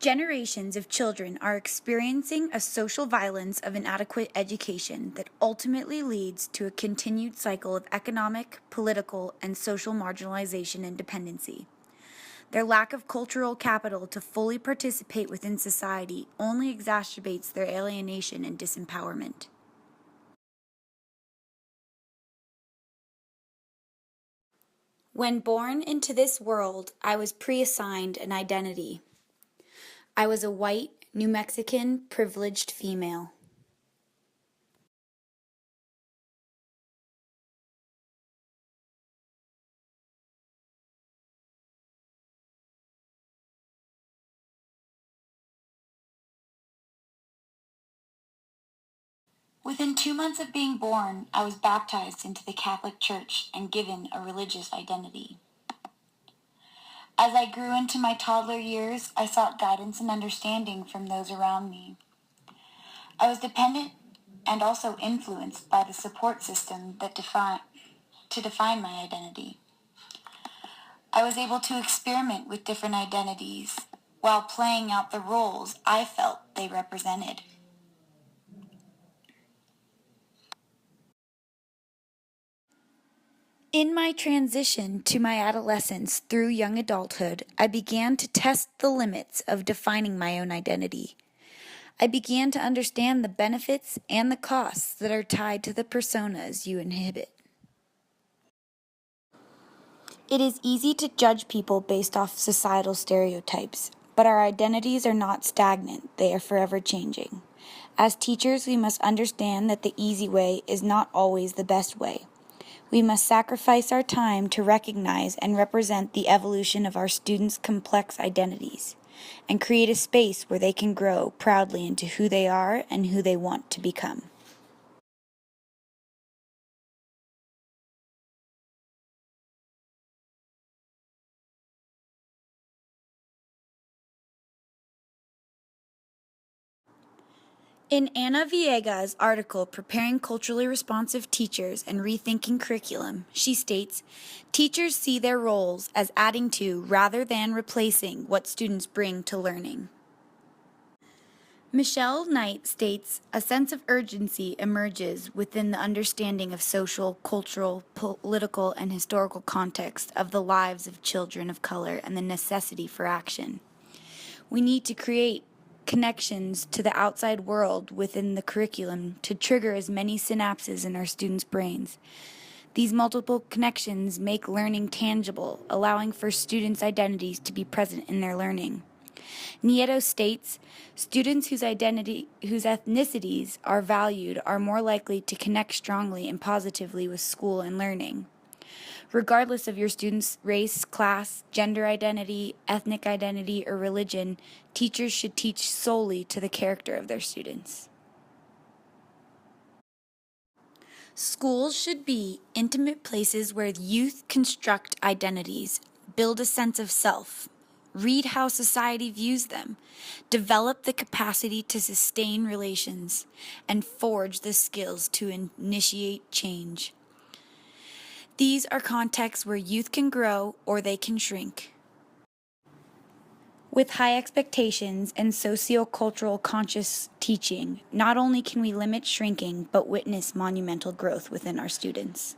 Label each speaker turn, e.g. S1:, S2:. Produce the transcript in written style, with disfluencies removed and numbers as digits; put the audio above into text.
S1: Generations of children are experiencing a social violence of inadequate education that ultimately leads to a continued cycle of economic, political, and social marginalization and dependency. Their lack of cultural capital to fully participate within society only exacerbates their alienation and disempowerment. When born into this world, I was pre-assigned an identity. I was a white, New Mexican, privileged female. Within 2 months of being born, I was baptized into the Catholic Church and given a religious identity. As I grew into my toddler years, I sought guidance and understanding from those around me. I was dependent and also influenced by the support system that define my identity. I was able to experiment with different identities while playing out the roles I felt they represented. In my transition to my adolescence through young adulthood, I began to test the limits of defining my own identity. I began to understand the benefits and the costs that are tied to the personas you inhabit. It is easy to judge people based off societal stereotypes, but our identities are not stagnant, they are forever changing. As teachers, we must understand that the easy way is not always the best way. We must sacrifice our time to recognize and represent the evolution of our students' complex identities and create a space where they can grow proudly into who they are and who they want to become. In Ana Villegas' article, Preparing Culturally Responsive Teachers and Rethinking Curriculum, she states, teachers see their roles as adding to rather than replacing what students bring to learning. Michelle Knight states, a sense of urgency emerges within the understanding of social, cultural, political, and historical context of the lives of children of color and the necessity for action. We need to create connections to the outside world within the curriculum to trigger as many synapses in our students' brains. These multiple connections make learning tangible, allowing for students' identities to be present in their learning. Nieto states, students whose ethnicities are valued are more likely to connect strongly and positively with school and learning. Regardless of your student's race, class, gender identity, ethnic identity, or religion, teachers should teach solely to the character of their students. Schools should be intimate places where youth construct identities, build a sense of self, read how society views them, develop the capacity to sustain relations, and forge the skills to initiate change. These are contexts where youth can grow or they can shrink. With high expectations and sociocultural conscious teaching, not only can we limit shrinking, but witness monumental growth within our students.